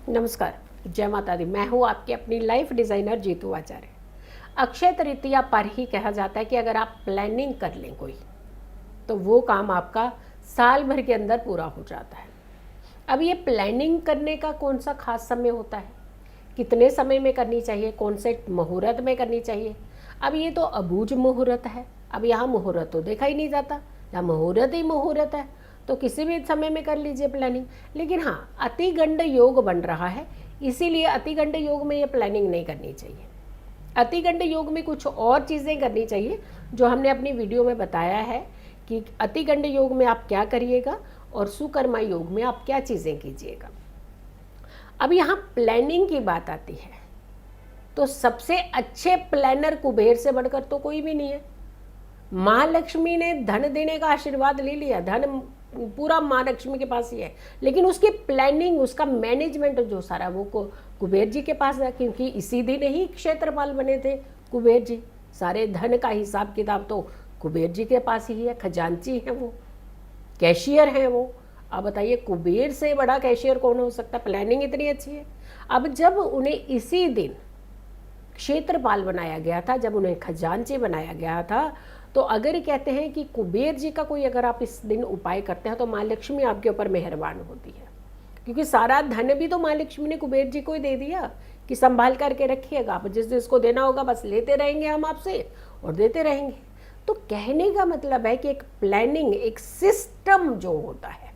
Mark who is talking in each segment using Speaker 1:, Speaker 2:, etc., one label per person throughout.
Speaker 1: नमस्कार, जय माता दी। मैं हूँ आपकी अपनी लाइफ डिज़ाइनर जीतू आचार्य। अक्षय तृतीया पर ही कहा जाता है कि अगर आप प्लानिंग कर लें कोई, तो वो काम आपका साल भर के अंदर पूरा हो जाता है। अब ये प्लानिंग करने का कौन सा खास समय होता है, कितने समय में करनी चाहिए, कौन से मुहूर्त में करनी चाहिए। अब ये तो अबूझ मुहूर्त है। अब यहाँ मुहूर्त तो देखा ही नहीं जाता, यहाँ मुहूर्त ही मुहूर्त है, तो किसी भी समय में कर लीजिए प्लानिंग। लेकिन हाँ, अतिगंड योग बन रहा है, इसीलिए अतिगंड योग में ये प्लानिंग नहीं करनी चाहिए। अतिगंड योग में कुछ और चीज़ें करनी चाहिए जो हमने अपनी वीडियो में बताया है कि अतिगंड योग में आप क्या करिएगा और सुकर्मा योग में आप क्या चीज़ें कीजिएगा। अब यहाँ प्लानिंग की बात आती है तो सबसे अच्छे प्लानर कुबेर से बढ़कर तो कोई भी नहीं है। महालक्ष्मी ने धन देने का आशीर्वाद ले लिया, धन पूरा माँ लक्ष्मी के पास ही है, लेकिन उसकी प्लानिंग, उसका मैनेजमेंट जो सारा वो कुबेर जी के पास है, क्योंकि इसी दिन ही क्षेत्रपाल बने थे कुबेर जी। सारे धन का हिसाब किताब तो कुबेर जी के पास ही है, खजांची है वो, कैशियर हैं वो। अब बताइए कुबेर से बड़ा कैशियर कौन हो सकता। प्लानिंग इतनी अच्छी है। अब जब उन्हें इसी दिन क्षेत्रपाल बनाया गया था, जब उन्हें खजांची बनाया गया था, तो अगर कहते हैं कि कुबेर जी का कोई अगर आप इस दिन उपाय करते हैं तो माँ लक्ष्मी आपके ऊपर मेहरबान होती है, क्योंकि सारा धन भी तो माँ लक्ष्मी ने कुबेर जी को ही दे दिया कि संभाल करके रखिएगा, आप जिस जिसको देना होगा बस लेते रहेंगे हम आपसे और देते रहेंगे। तो कहने का मतलब है कि एक प्लानिंग, एक सिस्टम जो होता है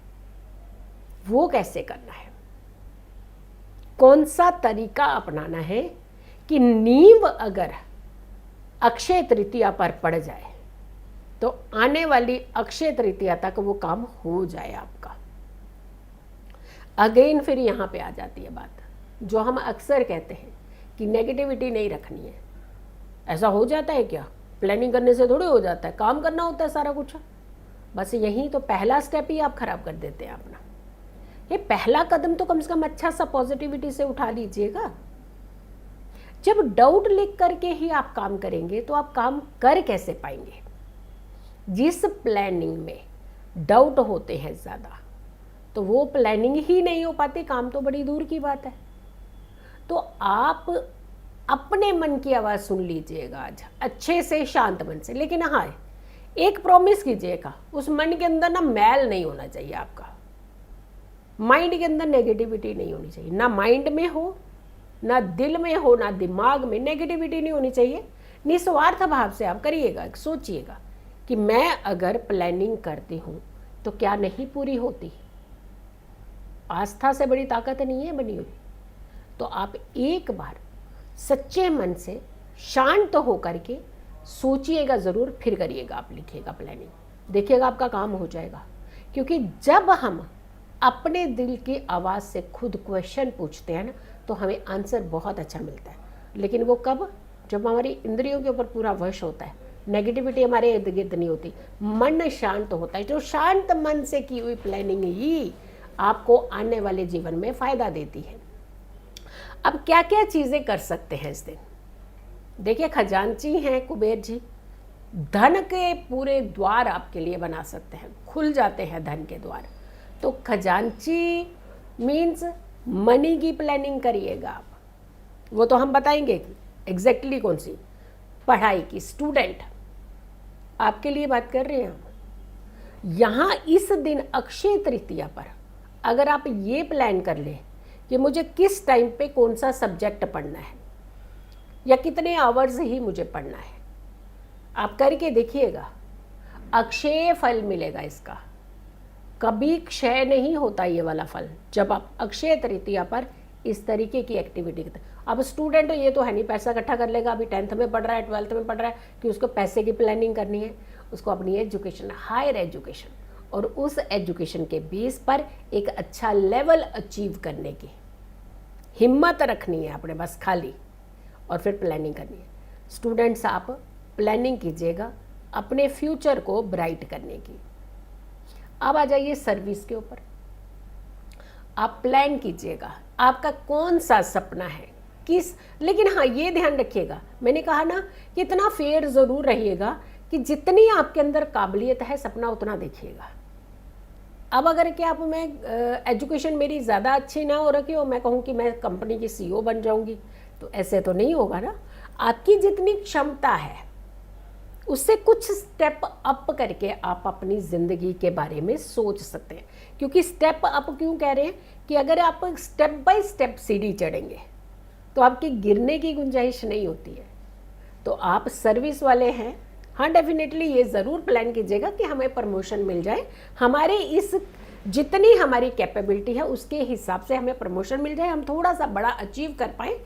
Speaker 1: वो कैसे करना है, कौन सा तरीका अपनाना है कि नींव अगर अक्षय तृतीया पर पड़ जाए तो आने वाली अक्षय तृतीया तक वो काम हो जाए आपका। अगेन फिर यहाँ पे आ जाती है बात जो हम अक्सर कहते हैं कि नेगेटिविटी नहीं रखनी है। ऐसा हो जाता है क्या? प्लानिंग करने से थोड़ी हो जाता है, काम करना होता है सारा कुछ। बस यही तो पहला स्टेप ही आप खराब कर देते हैं अपना। ये पहला कदम तो कम से कम अच्छा सा पॉजिटिविटी से उठा लीजिएगा। जब डाउट लिख करके ही आप काम करेंगे तो आप काम कर कैसे पाएंगे? जिस प्लानिंग में डाउट होते हैं ज़्यादा, तो वो प्लानिंग ही नहीं हो पाती, काम तो बड़ी दूर की बात है। तो आप अपने मन की आवाज़ सुन लीजिएगा आज अच्छे से, शांत मन से। लेकिन हाँ, एक प्रॉमिस कीजिएगा, उस मन के अंदर ना मैल नहीं होना चाहिए आपका, माइंड के अंदर नेगेटिविटी नहीं होनी चाहिए। ना माइंड में हो, ना दिल में हो, ना दिमाग में नेगेटिविटी नहीं होनी चाहिए। निस्वार्थ भाव से आप करिएगा, सोचिएगा कि मैं अगर प्लानिंग करती हूँ तो क्या नहीं पूरी होती। आस्था से बड़ी ताकत नहीं है बनी हुई। तो आप एक बार सच्चे मन से शांत होकर के सोचिएगा ज़रूर, फिर करिएगा, आप लिखिएगा प्लानिंग, देखिएगा आपका काम हो जाएगा। क्योंकि जब हम अपने दिल की आवाज़ से खुद क्वेश्चन पूछते हैं ना, तो हमें आंसर बहुत अच्छा मिलता है। लेकिन वो कब? जब हमारी इंद्रियों के ऊपर पूरा वश होता है, नेगेटिविटी हमारे इर्द गिर्द नहीं होती, मन शांत होता है। जो शांत मन से की हुई प्लानिंग ही आपको आने वाले जीवन में फ़ायदा देती है। अब क्या क्या चीज़ें कर सकते हैं इस दिन? देखिए, खजांची हैं कुबेर जी, धन के पूरे द्वार आपके लिए बना सकते हैं, खुल जाते हैं धन के द्वार। तो खजांची मीन्स मनी की प्लानिंग करिएगा आप। वो तो हम बताएंगे एग्जैक्टली कौन सी, पढ़ाई की, स्टूडेंट आपके लिए बात कर रहे हैं हम। यहाँ इस दिन अक्षय तृतीया पर अगर आप ये प्लान कर लें कि मुझे किस टाइम पे कौन सा सब्जेक्ट पढ़ना है या कितने आवर्स ही मुझे पढ़ना है, आप करके देखिएगा, अक्षय फल मिलेगा इसका। कभी क्षय नहीं होता ये वाला फल जब आप अक्षय तृतीया पर इस तरीके की एक्टिविटी करते हैं। अब स्टूडेंट ये तो है नहीं पैसा इकट्ठा कर लेगा, अभी 10th में पढ़ रहा है, 12th में पढ़ रहा है, कि उसको पैसे की प्लानिंग करनी है। उसको अपनी एजुकेशन, हायर एजुकेशन, और उस एजुकेशन के बेस पर एक अच्छा लेवल अचीव करने की हिम्मत रखनी है अपने बस खाली, और फिर प्लानिंग करनी है। स्टूडेंट्स, आप प्लानिंग कीजिएगा अपने फ्यूचर को ब्राइट करने की। अब आ जाइए सर्विस के ऊपर। आप प्लान कीजिएगा आपका कौन सा सपना है, किस। लेकिन हाँ, ये ध्यान रखिएगा, मैंने कहा ना कि इतना फेयर ज़रूर रहिएगा कि जितनी आपके अंदर काबिलियत है सपना उतना देखिएगा। अब अगर क्या आप मैं एजुकेशन मेरी ज़्यादा अच्छी ना हो रखी हो, मैं कहूँ कि मैं कंपनी की सीईओ बन जाऊँगी, तो ऐसे तो नहीं होगा ना। आपकी जितनी क्षमता है उससे कुछ स्टेप अप करके आप अपनी ज़िंदगी के बारे में सोच सकते हैं। क्योंकि स्टेप अप क्यों कह रहे हैं कि अगर आप स्टेप बाय स्टेप सीढ़ी चढ़ेंगे तो आपकी गिरने की गुंजाइश नहीं होती है। तो आप सर्विस वाले हैं, हाँ डेफिनेटली ये ज़रूर प्लान कीजिएगा कि हमें प्रमोशन मिल जाए, हमारे इस जितनी हमारी कैपेबिलिटी है उसके हिसाब से हमें प्रमोशन मिल जाए, हम थोड़ा सा बड़ा अचीव कर पाएँ,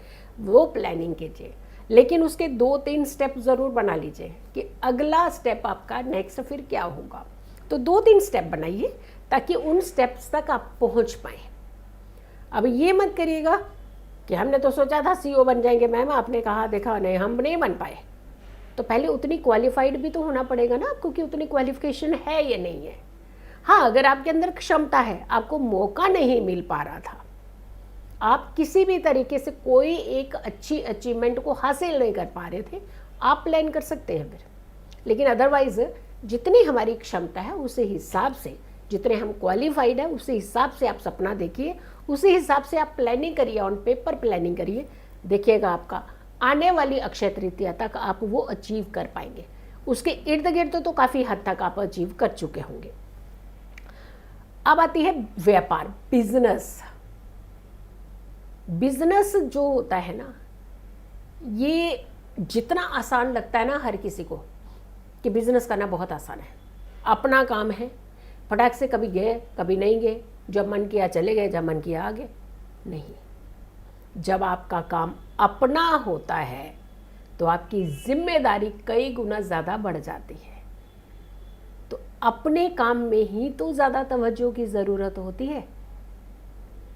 Speaker 1: वो प्लानिंग कीजिए। लेकिन उसके 2-3 स्टेप ज़रूर बना लीजिए कि अगला स्टेप आपका नेक्स्ट फिर क्या होगा। तो 2-3 स्टेप बनाइए ताकि उन स्टेप्स तक आप पहुंच पाएँ। अब ये मत करिएगा कि हमने तो सोचा था सीईओ बन जाएंगे मैम, आपने कहा देखा नहीं हम नहीं बन पाए। तो पहले उतनी क्वालिफाइड भी तो होना पड़ेगा ना आपको कि उतनी क्वालिफिकेशन है या नहीं है। हाँ, अगर आपके अंदर क्षमता है, आपको मौका नहीं मिल पा रहा था, आप किसी भी तरीके से कोई एक अच्छी अचीवमेंट को हासिल नहीं कर पा रहे थे, आप प्लान कर सकते हैं फिर। लेकिन अदरवाइज जितनी हमारी क्षमता है उसी हिसाब से, जितने हम क्वालिफाइड है उसी हिसाब से आप सपना देखिए, उसी हिसाब से आप प्लानिंग करिए, ऑन पेपर प्लानिंग करिए। देखिएगा आपका आने वाली अक्षय तृतीया तक आप वो अचीव कर पाएंगे। उसके इर्द गिर्द तो काफ़ी हद तक आप अचीव कर चुके होंगे। अब आती है व्यापार, बिजनेस। बिजनेस जो होता है ना, ये जितना आसान लगता है ना हर किसी को कि बिजनेस करना बहुत आसान है, अपना काम है, फटाक से कभी गए कभी नहीं गए, जब मन किया चले गए, जब मन किया आ गए। नहीं, जब आपका काम अपना होता है तो आपकी जिम्मेदारी कई गुना ज़्यादा बढ़ जाती है। तो अपने काम में ही तो ज़्यादा तवज्जो की ज़रूरत होती है।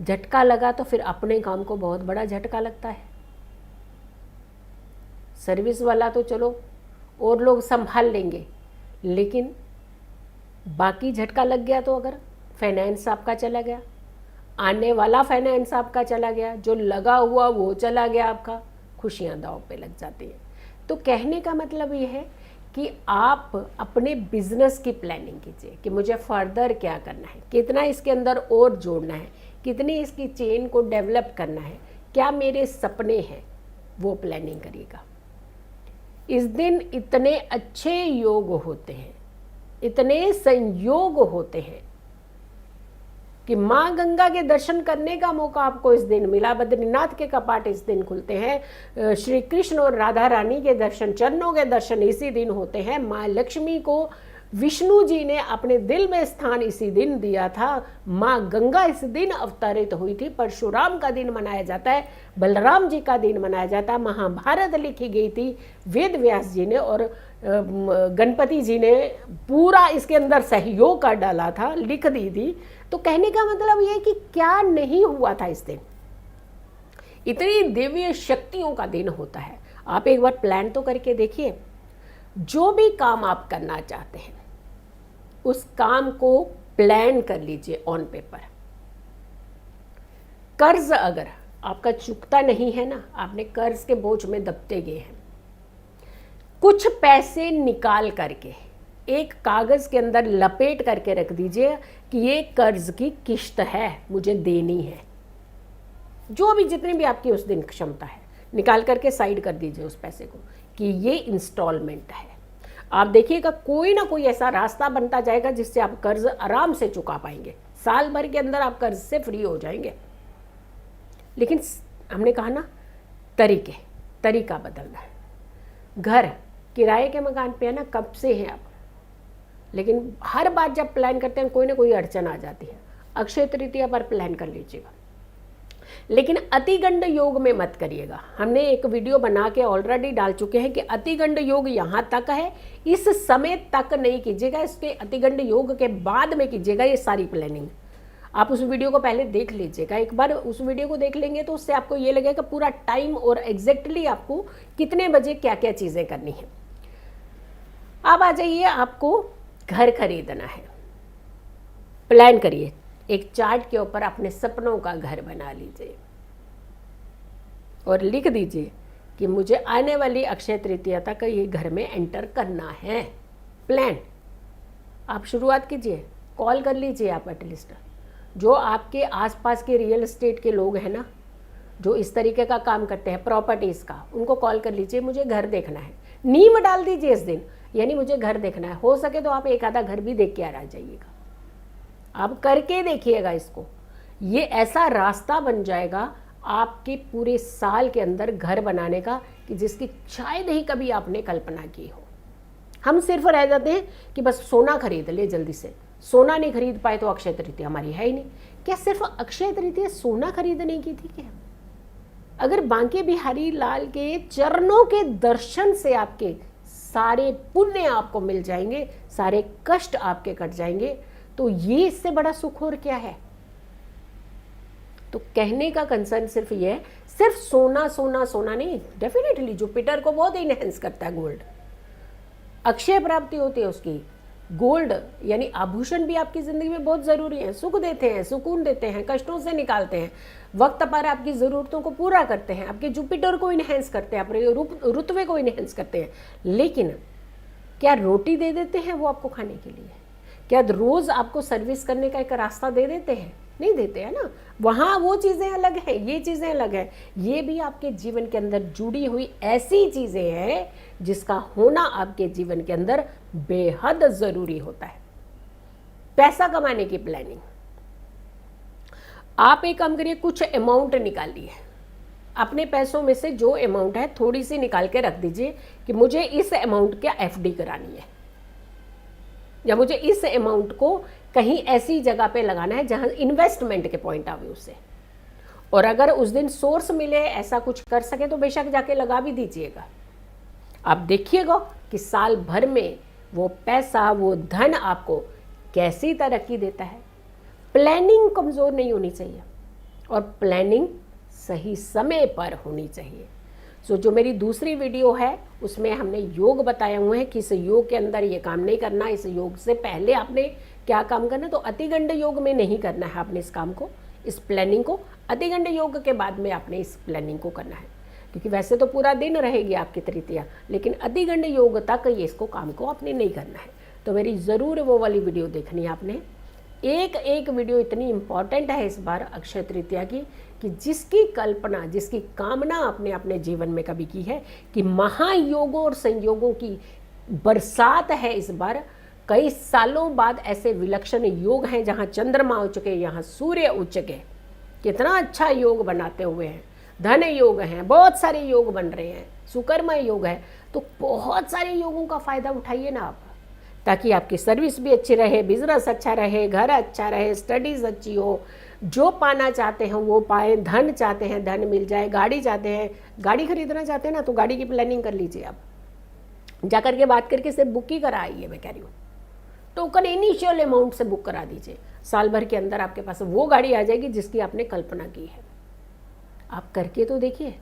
Speaker 1: झटका लगा तो फिर अपने काम को बहुत बड़ा झटका लगता है। सर्विस वाला तो चलो और लोग संभाल लेंगे, लेकिन बाकी झटका लग गया तो अगर फाइनेंस आपका चला गया, आने वाला फाइनेंस आपका चला गया, जो लगा हुआ वो चला गया, आपका खुशियां दांव पे लग जाती है। तो कहने का मतलब ये है कि आप अपने बिजनेस की प्लानिंग कीजिए कि मुझे फर्दर क्या करना है, कितना इसके अंदर और जोड़ना है, कितनी इसकी चेन को डेवलप करना है, क्या मेरे सपने हैं, वो प्लानिंग करिएगा। इस दिन इतने अच्छे योग होते हैं, इतने संयोग होते हैं कि माँ गंगा के दर्शन करने का मौका आपको इस दिन मिला। बद्रीनाथ के कपाट इस दिन खुलते हैं, श्री कृष्ण और राधा रानी के दर्शन, चरणों के दर्शन इसी दिन होते हैं। माँ लक्ष्मी को विष्णु जी ने अपने दिल में स्थान इसी दिन दिया था। माँ गंगा इस दिन अवतरित हुई थी। परशुराम का दिन मनाया जाता है, बलराम जी का दिन मनाया जाता है। महाभारत लिखी गई थी वेद व्यास जी ने, और गणपति जी ने पूरा इसके अंदर सहयोग कर डाला था, लिख दी थी। तो कहने का मतलब ये कि क्या नहीं हुआ था इस दिन। इतनी दिव्य शक्तियों का दिन होता है। आप एक बार प्लान तो करके देखिए, जो भी काम आप करना चाहते हैं उस काम को प्लान कर लीजिए ऑन पेपर। कर्ज अगर आपका चुकता नहीं है ना, आपने कर्ज के बोझ में दबते गए हैं, कुछ पैसे निकाल करके एक कागज के अंदर लपेट करके रख दीजिए कि ये कर्ज की किश्त है, मुझे देनी है। जो भी जितनी भी आपकी उस दिन क्षमता है निकाल करके साइड कर दीजिए उस पैसे को कि ये इंस्टॉलमेंट है। आप देखिएगा कोई ना कोई ऐसा रास्ता बनता जाएगा जिससे आप कर्ज आराम से चुका पाएंगे। साल भर के अंदर आप कर्ज से फ्री हो जाएंगे। लेकिन हमने कहा ना, तरीका बदलना है। घर किराए के मकान पे है ना, कब से हैं आप, लेकिन हर बार जब प्लान करते हैं कोई ना कोई अड़चन आ जाती है। अक्षय तृतीया पर प्लान कर लीजिएगा, लेकिन अतिगंड योग में मत करिएगा। हमने एक वीडियो बना के ऑलरेडी डाल चुके हैं कि अतिगंड योग यहाँ तक है, इस समय तक नहीं कीजिएगा, इसके अतिगंड योग के बाद में कीजिएगा ये सारी प्लानिंग। आप उस वीडियो को पहले देख लीजिएगा। एक बार उस वीडियो को देख लेंगे तो उससे आपको ये लगेगा पूरा टाइम और एग्जैक्टली आपको कितने बजे क्या क्या चीज़ें करनी है। अब आ जाइए, आपको घर खरीदना है, प्लान करिए। एक चार्ट के ऊपर अपने सपनों का घर बना लीजिए और लिख दीजिए कि मुझे आने वाली अक्षय तृतीया तक ये घर में एंटर करना है। प्लान आप शुरुआत कीजिए, कॉल कर लीजिए आप एटलीस्ट। जो आपके आसपास के रियल एस्टेट के लोग हैं ना, जो इस तरीके का काम करते हैं प्रॉपर्टीज़ का, उनको कॉल कर लीजिए, मुझे घर देखना है। नींव डाल दीजिए इस दिन, यानी मुझे घर देखना है। हो सके तो आप एक आधा घर भी देख के आ जाइएगा, आप करके देखिएगा इसको। ये ऐसा रास्ता बन जाएगा आपके पूरे साल के अंदर घर बनाने का कि जिसकी शायद ही कभी आपने कल्पना की हो। हम सिर्फ रह जाते हैं कि बस सोना खरीद ले जल्दी से, सोना नहीं खरीद पाए तो अक्षय तृतीया हमारी है ही नहीं। क्या सिर्फ अक्षय तृतीया सोना खरीदने की थी क्या? अगर बांके बिहारी लाल के चरणों के दर्शन से आपके सारे पुण्य आपको मिल जाएंगे, सारे कष्ट आपके कट जाएंगे, तो ये इससे बड़ा सुख और क्या है? तो कहने का कंसर्न सिर्फ ये है, सिर्फ सोना सोना सोना नहीं। डेफिनेटली जुपिटर को बहुत इनहेंस करता है गोल्ड, अक्षय प्राप्ति होती है उसकी। गोल्ड यानी आभूषण भी आपकी ज़िंदगी में बहुत ज़रूरी है, सुख देते हैं, सुकून देते हैं, कष्टों से निकालते हैं, वक्त पर आपकी ज़रूरतों को पूरा करते हैं, आपके जुपिटर को इनहेंस करते हैं, अपने रुतबे को इनहेंस करते हैं। लेकिन क्या रोटी दे देते हैं वो आपको खाने के लिए? क्या रोज़ आपको सर्विस करने का एक रास्ता दे देते हैं? नहीं देते हैं ना। वहाँ वो चीज़ें अलग हैं, ये चीज़ें अलग हैं। ये भी आपके जीवन के अंदर जुड़ी हुई ऐसी चीज़ें हैं जिसका होना आपके जीवन के अंदर बेहद ज़रूरी होता है। पैसा कमाने की प्लानिंग, आप एक काम करिए, कुछ अमाउंट निकालिए अपने पैसों में से, जो अमाउंट है थोड़ी सी निकाल के रख दीजिए कि मुझे इस अमाउंट क्या एफडी करानी है, या मुझे इस अमाउंट को कहीं ऐसी जगह पे लगाना है जहां इन्वेस्टमेंट के पॉइंट ऑफ व्यू से, और अगर उस दिन सोर्स मिले, ऐसा कुछ कर सके तो बेशक जाके लगा भी दीजिएगा। आप देखिएगा कि साल भर में वो पैसा, वो धन आपको कैसी तरक्की देता है। प्लानिंग कमज़ोर नहीं होनी चाहिए, और प्लानिंग सही समय पर होनी चाहिए। सो जो मेरी दूसरी वीडियो है उसमें हमने योग बताए हुए हैं कि इस योग के अंदर ये काम नहीं करना, इस योग से पहले आपने क्या काम करना। तो अतिगंड योग में नहीं करना है आपने इस काम को, इस प्लानिंग को। अतिगंड योग के बाद में आपने इस प्लानिंग को करना है, क्योंकि वैसे तो पूरा दिन रहेगी आपकी तृतीया, लेकिन अतिगंड योग तक ये इसको काम को आपने नहीं करना है। तो मेरी ज़रूर वो वाली वीडियो देखनी है आपने। एक एक वीडियो इतनी इम्पॉर्टेंट है इस बार अक्षय तृतीया की, कि जिसकी कल्पना, जिसकी कामना आपने अपने जीवन में कभी की है कि महायोगों और संयोगों की बरसात है इस बार। कई सालों बाद ऐसे विलक्षण योग हैं जहाँ चंद्रमा उच्च के, यहाँ सूर्य उच्च के, कितना अच्छा योग बनाते हुए हैं। धन योग हैं, बहुत सारे योग बन रहे हैं, सुकर्मय योग है। तो बहुत सारे योगों का फ़ायदा उठाइए ना आप, ताकि आपकी सर्विस भी अच्छी रहे, बिजनेस अच्छा रहे, घर अच्छा रहे, स्टडीज़ अच्छी हो, जो पाना चाहते हैं वो पाएँ, धन चाहते हैं धन मिल जाए, गाड़ी चाहते हैं, गाड़ी खरीदना चाहते हैं ना, तो गाड़ी की प्लानिंग कर लीजिए आप, जा करके बात करके सिर्फ बुक ही कराइए। मैं कह रही हूँ टोकन इनिशियल अमाउंट से बुक करा दीजिए, साल भर के अंदर आपके पास वो गाड़ी आ जाएगी जिसकी आपने कल्पना की है। आप करके तो देखिए।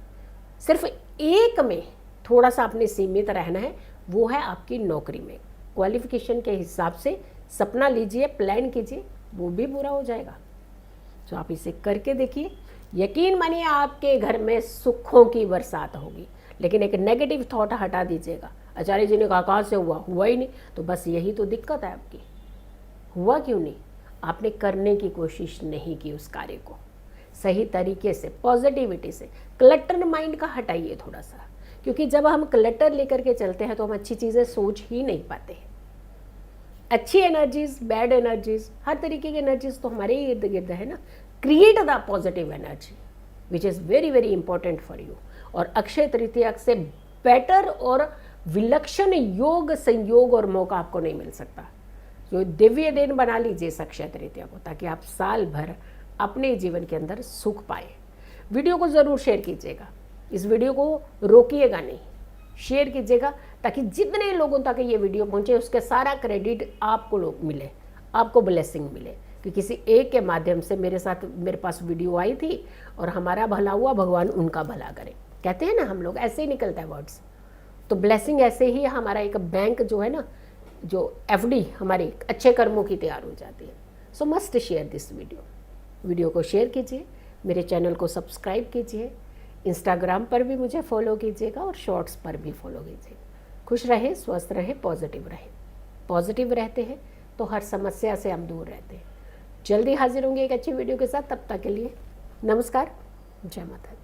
Speaker 1: सिर्फ एक में थोड़ा सा आपने सीमित रहना है, वो है आपकी नौकरी में। क्वालिफिकेशन के हिसाब से सपना लीजिए, प्लान कीजिए, वो भी पूरा हो जाएगा। तो आप इसे करके देखिए, यकीन मानिए आपके घर में सुखों की बरसात होगी। लेकिन एक नेगेटिव थॉट हटा दीजिएगा, आचार्य जी ने कहा कहाँ से हुआ, हुआ ही नहीं, तो बस यही तो दिक्कत है आपकी। हुआ क्यों नहीं? आपने करने की कोशिश नहीं की उस कार्य को सही तरीके से, पॉजिटिविटी से। क्लटर माइंड का हटाइए थोड़ा सा, क्योंकि जब हम क्लटर लेकर के चलते हैं तो हम अच्छी चीज़ें सोच ही नहीं पाते हैं। अच्छी एनर्जीज, बैड एनर्जीज, हर तरीके की एनर्जीज तो हमारे ही इर्द गिर्द है ना। Create the positive energy which is very very important for you. और अक्षय तृतीया से बेटर और विलक्षण योग, संयोग और मौका आपको नहीं मिल सकता। जो दिव्य दिन बना लीजिए इस अक्षय तृतीया को, ताकि आप साल भर अपने जीवन के अंदर सुख पाए। वीडियो को ज़रूर शेयर कीजिएगा, इस वीडियो को रोकिएगा नहीं, शेयर कीजिएगा, ताकि जितने लोगों तक ये वीडियो पहुंचे उसके सारा क्रेडिट आपको लोग मिले, आपको ब्लेसिंग मिले कि किसी एक के माध्यम से मेरे पास वीडियो आई थी और हमारा भला हुआ, भगवान उनका भला करे। कहते हैं ना हम लोग, ऐसे ही निकलता है वर्ड्स। तो ब्लेसिंग ऐसे ही हमारा एक बैंक जो है ना, जो एफडी हमारी अच्छे कर्मों की तैयार हो जाती है। सो मस्ट शेयर दिस वीडियो को शेयर कीजिए, मेरे चैनल को सब्सक्राइब कीजिए, इंस्टाग्राम पर भी मुझे फॉलो कीजिएगा और शॉर्ट्स पर भी फॉलो कीजिए। खुश रहें, स्वस्थ रहें, पॉजिटिव रहें। पॉजिटिव रहते हैं तो हर समस्या से हम दूर रहते हैं। जल्दी हाजिर होंगे एक अच्छी वीडियो के साथ, तब तक के लिए नमस्कार, जय माता दी।